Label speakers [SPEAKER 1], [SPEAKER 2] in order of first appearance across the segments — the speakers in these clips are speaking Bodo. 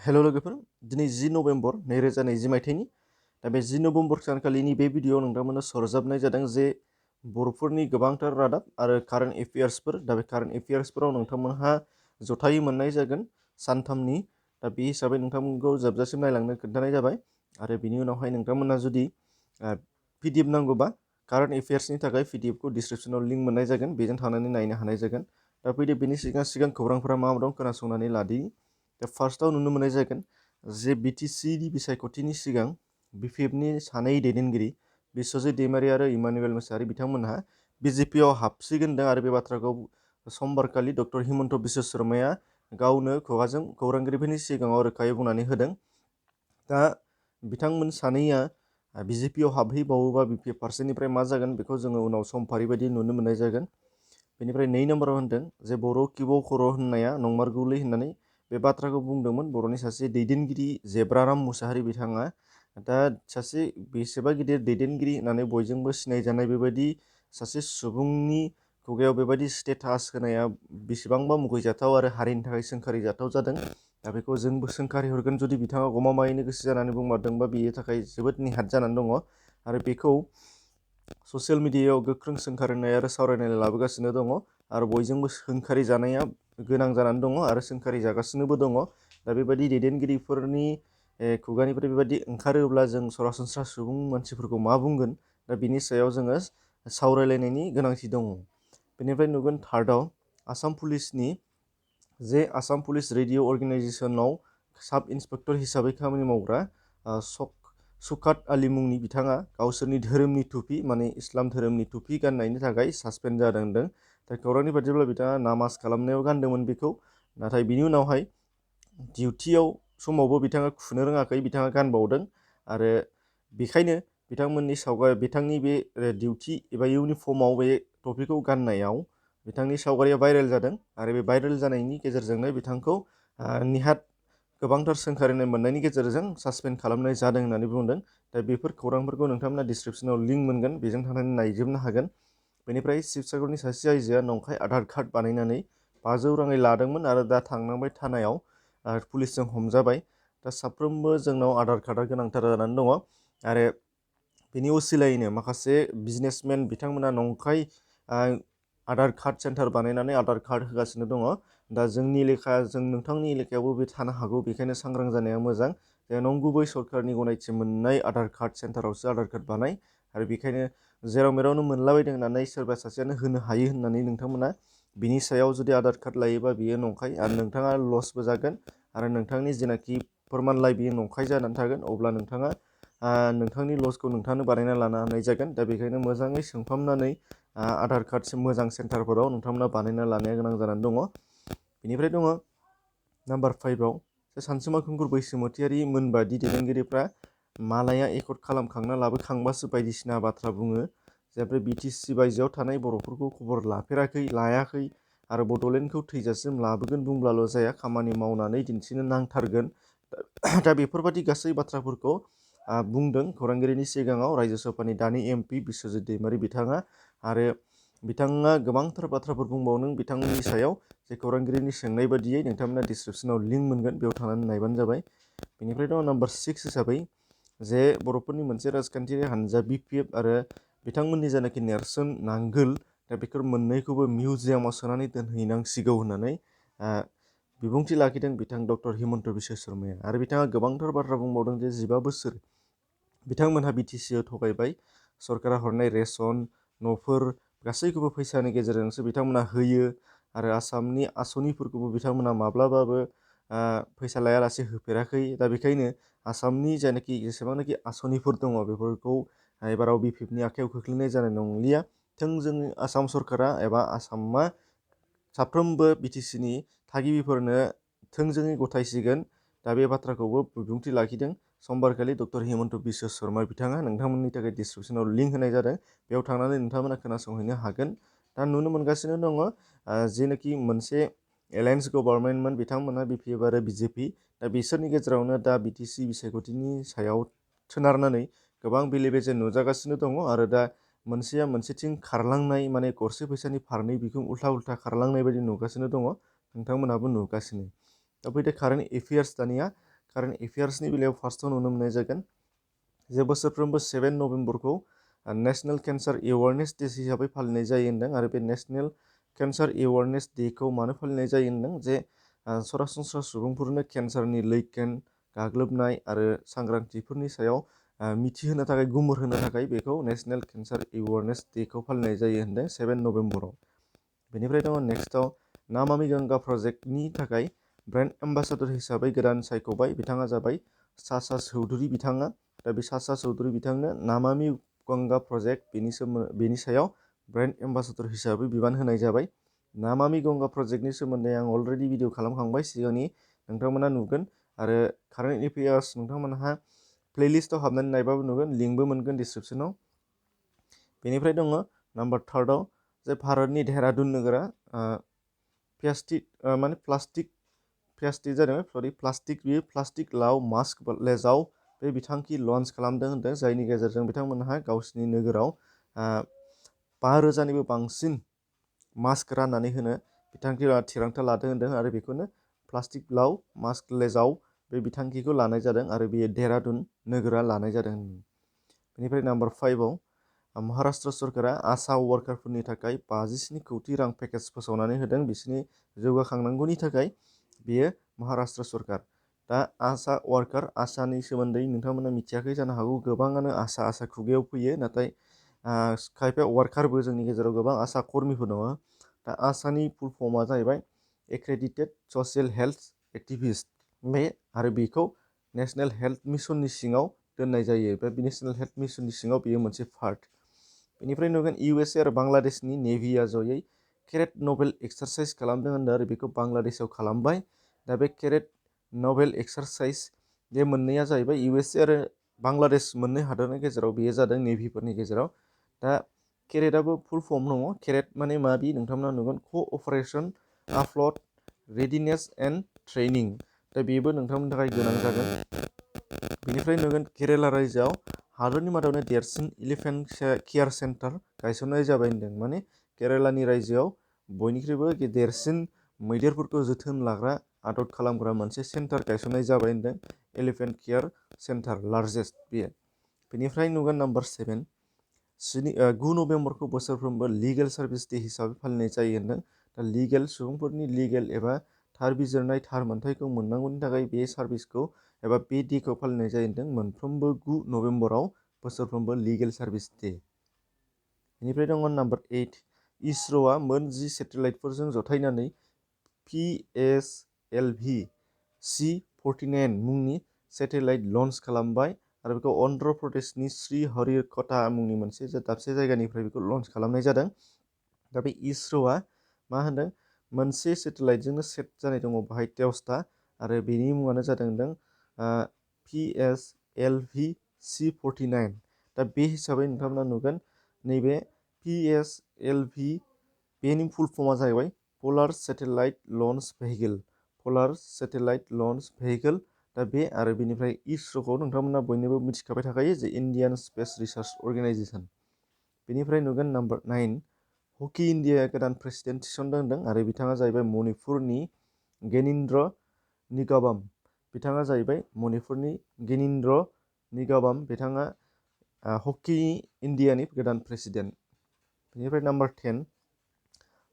[SPEAKER 1] हेल' लोगोफोर, दिनै 10 नभेम्बर 2020 मायथाइनि दा बे 10 नभेम्बर सानखालिनि बे भिडिअ'आव नोंथांमोननो सरजाबनाय जादों जे बर'फोरनि गोबांथार रादाब आरो कारेन्ट एफेयार्सफोर। दा बे कारेन्ट एफेयार्सफोराव नोंथांमोनहा जथायै मोननाय जागोन सानथामनि। दा बे हिसाबै नोंथांमोनखौ जोबजासिम नायलांनो खोन्थानाय जाबाय। आरो बिनि उनावहाय नोंथांमोनहा जुदि PDF नांगौबा कारेन्ट एफेयार्सनि थाखाय PDFखौ डिसक्रिपसनाव लिंक मोननाय जागोन, बेजों थांनानै नायनो हानाय जागोन। दा फैदो बेनि सिगां खौरांफोरा मा दं खोनासंनानै लादिनि। दा फार्स्टआव नुनो मोननाय जागोन जे BTCनि बिसायख'थिनि सिगां BPFनि सानै दैदेनगिरि बिस्वजित दैमारि आरो इमानुएल मोसाहारि बिथांमोनहा BJPआव हाबसिगोनदों आरो बे बाथ्राखौ समबारखालि डक्टर हिमन्त बिश्व शर्माया गावनो खुगाजों खौरांगिरिफोरनि सिगाङाव रोखायै बुंनानै होदों। दा बिथांमोन सानैया BJPआव हाबहैबावोबा BPF फारसेनिफ्राय मा जागोन बेखौ जोङो उनाव समफारि बायदि नुनो मोननाय जागोन। बेनिफ्राय 2 नम्बराव होनदों जे बर' किबौ खर' होननाया नंमारगौलै होननानै बे बाथ्राखौ बुंदोंमोन बर'नि सासे दैदेनगिरि जेब्राराम मुसाहारि बिथाङा। दा सासे बेसेबा गिदिर दैदेनगिरि होननानै बयजोंबो सिनायजानाय बेबायदि सासे सुबुंनि खुगायाव बेबायदि स्टेटास होनाया बेसेबांबा मुगैजाथाव आरो हारिनि थाखाय सोंखारिजाथाव जादों। दा बेखौ जोंबो सोंखारि हरगोन जुदि बिथाङा गमामायैनो गोसो जानानै बुंमारदोंबा बेयो थाखाय जोबोद निहाथ जानानै दङ। आरो बेखौ ससियेल मिडियायाव गोख्रों सोंखारिनाय आरो सावरायनाय लाबोगासिनो दङ आरो बयजोंबो सोंखारि जानाया गोनां जानानै दङ आरो सोंखारि जागासिनोबो दङ। दा बेबायदि दैदेनगिरिफोरनि खुगानिफ्राय बेबायदि ओंखारोब्ला जों सरासनस्रा सुबुं मानसिफोरखौ मा बुंगोन? दा बिनि सायाव जोङो सावरायलायनायनि गोनांथि दङ। बेनिफ्राय नुगोन थार्डआव आसाम पुलिसनि जे आसाम पुलिस रेडिअ अर्गेनाइजेसनाव साब इन्सपेक्टर हिसाबै खामानि मावग्रा शौकात आली मुंनि बिथाङा गावसोरनि धोरोमनि टुपि माने इस्लाम धोरोमनि टुपि गाननायनि थाखाय सासपेन्ड जादों होनदों। दा खौरांनि बायदिब्ला बिथाङा नामाज खालामनायाव गानदोंमोन बेखौ, नाथाय बिनि उनावहाय डिउटियाव समावबो बिथाङा खुनो रोङाखै, बिथाङा गानबावदों। आरो बेखायनो बिथांनि बे डिउटि एबा इउनिफर्माव बे टपिखौ गाननायाव बिथांनि सावगारिया भाइरेल जादों आरो बे भाइरेल जानायनि गेजेरजोंनो बिथांखौ निहाथ गोबांथार सोंखारिनाय मोननायनि गेजेरजों सासपेन्ड खालामनाय जादों होननानै बुंदों। दा बेफोर खौरांफोरखौ नोंथांमोना डिसक्रिपसनाव लिंक मोनगोन, बेजों थांनानै नायजोबनो हागोन। बेनिफ्राय शिबसागरनि सासे आइजोआ नंखाय आधार कार्ड बानायनानै 500 राङै लादोंमोन आरो दा थांनांबाय थानायाव पुलिसजों हमजाबाय। दा साफ्रोमबो जोंनाव आधार कार्डआ गोनांथार जानानै दङ आरो बेनि असिलायैनो माखासे बिजनेसमेन बिथांमोना नंखाय आधार कार्ड सेन्टार बानायनानै आधार कार्ड होगासिनो दङ। दा जों नोंथांनि एलेकायावबो बे थानो हागौ, बेखायनो सांग्रां जानाया मोजां। जे नंगुबै सरकारनि गनायथि मोननाय आधार कार्ड सेन्टारावसो आधार कार्ड बानाय आरो बेखायनो जेराव मेरावनो मोनलाबायदों होननानै सोरबा सासेयानो होनो हायो होननानै नोंथांमोना बिनि सायाव जुदि आधार कार्ड लायोबा बियो नंखाय आरो नोंथाङा लसबो जागोन आरो नोंथांनि जेनाखि फोरमानलाइ बियो नंखाय जानानै थागोन। अब्ला नोंथाङा नोंथांनि लसखौ नोंथांनो बानायना लानो हानाय जागोन। दा बेखायनो मोजाङै सोंफामनानै आधार कार्ड मोजां सेन्टारफोराव नोंथांमोना बानायना लानाया गोनां जानानै दङ। बेनिफ्राय दङ नाम्बार 5आव सानसुमा खुंगुर बैसोमुतियारि मोनबादि दैदेनगिरिफ्रा मालाया एकर्ड खालामखांना लाबोखांबासो बायदिसिना बाथ्रा बुङो। जेब्ला BTC बायजोआव थानाय बर'फोरखौ खबर लायाखै आरो बड'लेण्डखौ थैजासिम लाबोगोन बुंब्लाल' जाया, खामानि मावनानै दिन्थिनो नांथारगोन। दा बेफोरबायदि गासै बाथ्राफोरखौ बुंदों खौरांगिरिनि सिगाङाव रायजोसभानि दानि MP बिस्वजित दैमारि बिथाङा। आरो बिथाङा गोबांथार बाथ्राफोर बुंबावदों बिथांनि सायाव, जे खौरांगिरिनि सोंनाय बादियै नोंथांमोना डिसक्रिपसनाव लिंक मोनगोन, बेयाव थांनानै नायबानो जाबाय। बेनिफ्राय दङ नाम्बार 6 हिसाबै जे बर'फोरनि मोनसे राजखान्थियारि हानजा BPF आरो बिथांमोननि जायनाखि नेरसोन नांगोल, दा बेफोर मोननैखौबो मिउजियामाव सोनानै दोनहैनांसिगौ होननानै बिबुंथि लाखिदों बिथां डक्टर हिमन्त बिश्व शर्माया। आरो बिथाङा गोबांथार बाथ्रा बुंबावदों जे 15 बोसोर बिथांमोनहा BTCआव थगायबाय, सरकारा हरनाय रेसन न'फोर गासैखौबो फैसानि गेजेरजोंसो बिथांमोना होयो आरो आसामनि आसनिफोरखौबो बिथांमोना माब्लाबाबो फैसा लायालासे होफेराखै। दा बेखायनो आसामनि जायनाखि जेसेबांनाखि आसनिफोर दङ बेफोरखौ एबाराव BPFनि आखायाव खोख्लैनाय जानाय नंलिया। थोंजोङै आसाम सरकारा एबा आसामा साफ्रोमबो BTCनि थागिबिफोरनो थोंजोङै गथायसिगोन। दा बे बाथ्राखौबो बिबुंथि लाखिदों समबारखालि डक्टर हिमन्त बिश्व शर्मा बिथाङा। नोंथांमोननि थाखाय डिसक्रिपसनाव लिंक होनाय जादों, बेयाव थांनानै नोंथांमोना खोनासंहैनो हागोन। दा नुनो मोनगासिनो दङ जेनाखि मोनसे एलायन्स गभर्नमेन्टमोन बिथांमोनहा BPF आरो BJP, दा बिसोरनि गेजेरावनो दा BTC बिसायख'थिनि सायाव सोनारनानै गोबां बेले बेजे नुजागासिनो दङ आरो दा मोनसेया मोनसेथिं खारलांनाय माने गरसे फैसानि फारनै बिखुं उल्था खारलांनाय बायदि नुगासिनो दङ, नोंथांमोनहाबो नुगासिनो। दा फैदो कारेन्ट एफेयार्स दानिया कारेन्ट एफेयार्सनि बेलायाव फार्स्टआव नुनो मोननाय जागोन जे बोसोरफ्रोमबो 7 नभेम्बरखौ नेशनेल केन्सार एवारनेस डे हिसाबै फालिनाय जायो होनदों आरो बे नेशनेल केन्सार एवारनेस डेखौ मानो फालिनाय जायो होनदों जे सरासनस्रा सुबुंफोरनो केन्सारनि लैखोन गाग्लोबनाय आरो सांग्रांथिफोरनि सायाव मिथिहोनो थाखाय गुमुर होनो थाखाय बेखौ नेशनेल केन्सार एवारनेस डेखौ फालिनाय जायो होनदों 7 नभेम्बराव। बेनिफ्राय दङ नेक्स्टआव नामामि गंगा प्रजेक्टनि थाखाय ब्रेन्ड एम्बासाडर हिसाबै गोदान सायख'बाय बिथाङा जाबाय सासा चौधुरी बिथाङा। दा बे सासा चौधुरी बिथांनो नामामि गंगा प्रजेक्ट बेनि सायाव ब्रेन्ड एम्बासाडर हिसाबै बिबान होनाय जाबाय। नामामि गंगा प्रजेक्टनि सोमोन्दै आं अलरेडि भिडिअ खालामखांबाय सिगांनि, नोंथांमोना नुगोन आरो कारेन्ट एफेयार्स नोंथांमोनहा प्लेलिस्टआव हाबनानै नायबाबो नुगोन, लिंकबो मोनगोन डिसक्रिपसनाव। बेनिफ्राय दङ नाम्बार 3 जे भारतनि देहरादुन नोगोरा प्लास्टिक लाव मास्क लेजाव बे बिथांखि लन्च खालामदों होनदों, जायनि गेजेरजों बिथांमोनहा गावसिनि नोगोराव 5,000निबो बांसिन मास्क राननानै होनो बिथांखि थिरांथा लादों होनदों आरो बेखौनो प्लास्टिक लाव मास्क लेजाव बे बिथांखिखौ लानाय जादों आरो बेयो देहरादुन नोगोरा लानाय जादों। बेनिफ्राय नाम्बार 5 महाराष्ट्र सरकारा आशा वार्कारफोरनि थाखाय 57 कौटि रां पेकेज फोसावनानै होदों बिसोरनि जौगाखांनांगौनि थाखाय। बेयो महाराष्ट्र सरकार। दा आशा वार्कार, आशानि सोमोन्दै नोंथांमोना मिथियाखै जानो हागौ, गोबाङानो आशा खुगायाव फैयो, नाथाय खायफा वार्कारबो जोंनि गेजेराव गोबां आशा कर्मिफोर दङ। दा आशानि फुल फर्मआ जाहैबाय एक्रेडिटेड ससियेल हेल्थ एक्टिभिस्ट बे, आरो बेखौ नेशनेल हेल्थ मिसननि सिङाव दोननाय जायो। बे नेशनेल हेल्थ मिसननि सिङाव बेयो मोनसे पार्ट। बेनिफ्राय नुगोन USA आरो बांलादेशनि नेभिया जयै केरेट नबेल एक्सारसाइज खालामदों होनदों आरो बेखौ बांलादेशआव खालामबाय। दा बे केरेट नबेल एक्सारसाइज बे मोननैया जाहैबाय USA आरो बांलादेश मोननै हादरनि गेजेराव, बेयो जादों नेभिफोरनि गेजेराव। दा केरेटआबो फुल फर्म दङ। केरेट माने मा बि नोंथांमोना नुगोन कअपारेसन आपलड रेडिनेस एन्ड ट्रेनिं। दा बेबो नोंथांमोननि थाखाय गोनां जागोन। बेनिफ्राय नुगोन केरेला रायजोआव हादरनि मादावनो देरसिन इलिफेन्ट केयार सेन्टार गायसननाय जाबाय होनदों। माने केरेलानि रायजोआव बयनिख्रुइबो देरसिन मैदेरफोरखौ जोथोन लाग्रा आदद खालामग्रा मोनसे सेन्टार गायसननाय जाबाय होनदों, एलिफेन्ट केयार सेन्टार लार्जेस्ट बेयो। बेनिफ्राय नुगोन नाम्बार 7 9 नभेम्बरखौ बोसोरफ्रोमबो लिगेल सार्भिस डे हिसाबै फालिनाय जायो होनदों। दा लिगेल सुबुंफोरनि लिगेल एबा थार बिजिरनाय थार मोनथायखौ मोननांगौनि थाखाय बे सार्भिसखौ एबा बे डेखौ फालिनाय जायो होनदों, मोनफ्रोमबो 9 नभेम्बराव बोसोरफ्रोमबो लिगेल सार्भिस डे। बेनिफ्राय दङ नाम्बार 8 इसर'आ मोन 10 सेटेलाइटफोरजों जथायनानै PSLV C-49 मुंनि सेटेलाइट लन्च खालामबाय आरो बेखौ अन्ध्र प्रदेशनि श्रीहरिकटा मुंनि मोनसे दाबसे जायगानिफ्राय बेखौ लन्च खालामनाय जादों। दा बे इसर'आ मा होनदों, मोनसे सेटेलाइटजोंनो सेट जानाय दङ बाहाय 13टा आरो बेनि मुङानो जादों PSLV C-49। दा बे हिसाबै नोंथांमोना नुगोन नैबे PSLV, बेनि फुल फर्मआ जाहैबाय polar satellite launch vehicle, polar satellite launch vehicle. दा बे आरो बेनिफ्राय इसर'खौ नोंथांमोना बयनोबो मिथिखाबाय थाखायो जे इण्डियान स्पेस रिसार्च अर्गेनाइजेसन। बेनिफ्राय नुगोन नाम्बार 9 हकि इण्डियाया गोदान प्रेसिडेन्ट थिसनदों होनदों आरो बिथाङा जाहैबाय मणिपुरनि गेनिन्द्र निगाबाम। बिथाङा जाहैबाय मणिपुरनि गेनिन्द्र निगाबाम, बिथाङा हकि इण्डियानि गोदान प्रेसिडेन्ट। बेनिफ्राय नाम्बार 10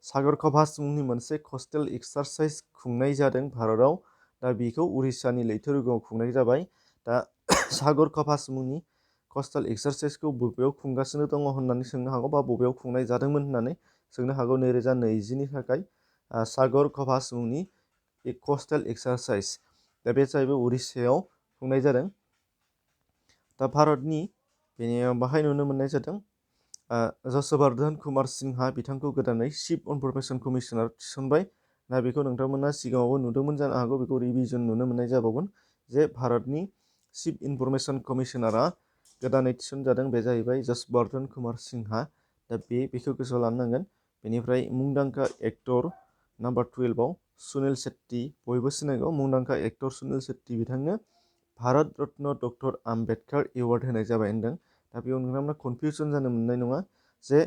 [SPEAKER 1] सागर कभाच मुंनि मोनसे कस्टेल एक्सारसाइज खुंनाय जादों भारतआव। दा बेखौ उरिष्यानि लैथो रुगुङाव खुंनाय जाबाय। दा सागर कभाच मुंनि कस्टेल एक्सारसाइजखौ बबेयाव खुंगासिनो दङ होननानै सोंनो हागौ, बा बबेयाव खुंनाय जादोंमोन होननानै सोंनो हागौ। 2020नि थाखाय सागर कभाच मुंनि कस्टेल एक्सारसाइज, दा बे जाहैबाय उरिष्यायाव खुंनाय जादों। दा भारतनि बाहाय नुनो मोननाय जादों जसवर्धन कुमार सिंहा बिथांखौ गोदानै चिफ इनफरमेशन कमिशनार थिसनबाय। दा बेखौ नोंथांमोना सिगाङावबो नुदोंमोन जानो हागौ, बेखौ रिभिजन नुनो मोननाय जाबावगोन जे भारतनि चिफ इनफरमेशन कमिशनारा गोदानै थिसनजादों, बे जाहैबाय जसवर्धन कुमार सिंहा। दा बेखौ गोसोआव लानो नांगोन। बेनिफ्राय मुंदांखा एक्टर नाम्बार 12आव सुनील शेट्टी, बयबो सिनायगौ मुंदांखा एक्टर सुनील शेट्टी, बिथांनो भारत रत्न डक्टर आम्बेडकार एवार्ड होनाय जाबाय होनदों। दा बेयाव नोंथांमोना कनफिउसन जानो मोननाय नङा जे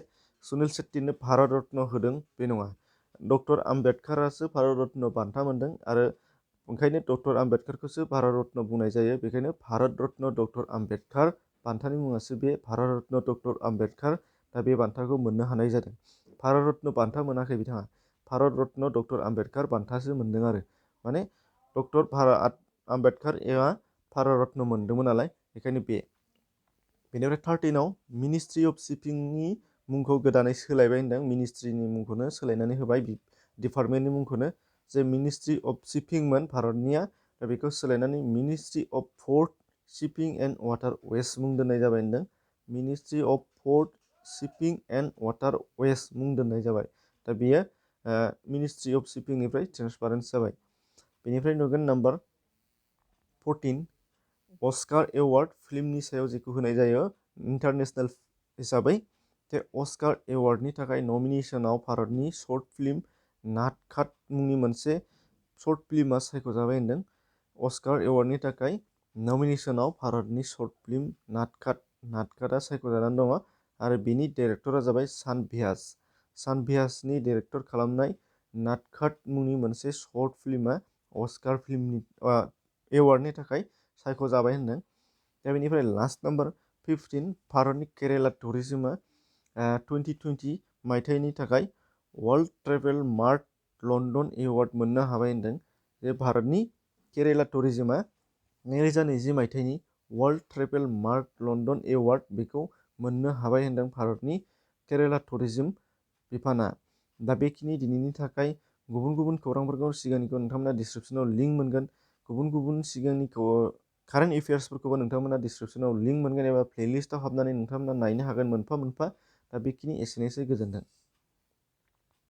[SPEAKER 1] सुनील शेट्टीनो भारत रत्न होदों, बे नङा। डक्टर आम्बेडकारासो भारत रत्न बान्था मोनदों आरो ओंखायनो डक्टर आम्बेडकारखौसो भारत रत्न बुंनाय जायो। बेखायनो भारत रत्न डक्टर आम्बेडकार बान्थानि मुङासो बे भारत रत्न डक्टर आम्बेडकार। दा बे बान्थाखौ मोननो हानाय जादों। भारत रत्न बान्था मोनाखै बिथाङा, भारत रत्न डक्टर आम्बेडकार बान्थासो मोनदों आरो। माने डक्टर भारत आम्बेडकार एबा भारत रत्न मोनदोंमोन नालाय, बेखायनो बे। बेनिफ्राय 13आव मिनिस्ट्रि अफ शिपिंनि मुंखौ गोदानै सोलायबाय होनदों। मिनिस्ट्रिनि मुंखौनो सोलायनानै होबाय, डिपार्टमेन्टनि मुंखौनो। जे मिनिस्ट्रि अफ शिपिंमोन भारतनिया, दा बेखौ सोलायनानै ministry of port shipping and waterways मुं दोननाय जाबाय होनदों। Ministry of port shipping and waterways मुं दोननाय जाबाय। दा बेयो मिनिस्ट्रि अफ शिपिंनिफ्राय ट्रेन्सफारेन्स जाबाय। बेनिफ्राय नुगोन नाम्बार 14 अस्कार एवार्ड फिल्मनि सायाव जेखौ होनाय जायो इन्टारनेसनेल हिसाबै। बे अस्कार एवार्डनि थाखाय नमिनेसनाव भारतनि शर्ट फिल्म नाटकाट मुंनि मोनसे शर्ट फिल्मा सायख'जाबाय होनदों। अस्कार एवार्डनि थाखाय नमिनेसनाव भारतनि शर्ट फिल्म नाटकाटआ सायख'जानानै दङ आरो बेनि डाइरेक्टरा जाबाय सान भियास। सान भियासनि डाइरेक्टर खालामनाय नाटकाट मुंनि मोनसे शर्ट फिल्मा अस्कार फिल्मनि एवार्डनि थाखाय सायख'जाबाय होनदों। दा बेनिफ्राय लास्ट नाम्बार 15 भारतनि केरेला टुरिज्मआ 2020 मायथाइनि थाखाय world travel mart London award मोननो हाबाय होनदों। जे भारतनि केरेला टुरिज्मआ 2020 मायथाइनि world travel mart London award बेखौ मोननो हाबाय होनदों भारतनि केरेला टुरिज्म बिफाना। दा बेखिनि दिनैनि थाखाय गुबुन गुबुन खौरांफोरखौ सिगांनिखौ नोंथांमोना डिसक्रिपसनाव लिंक मोनगोन। गुबुन गुबुन सिगांनिखौ कारेन्ट एफेयार्सफोरखौबो नोंथांमोना डिसक्रिपसनाव लिंक मोनगोन एबा प्लेलिस्टआव हाबनानै नोंथांमोना नायनो हागोन मोनफा मोनफा। दा बेखिनि एसेनोसै, गोजोन्थों।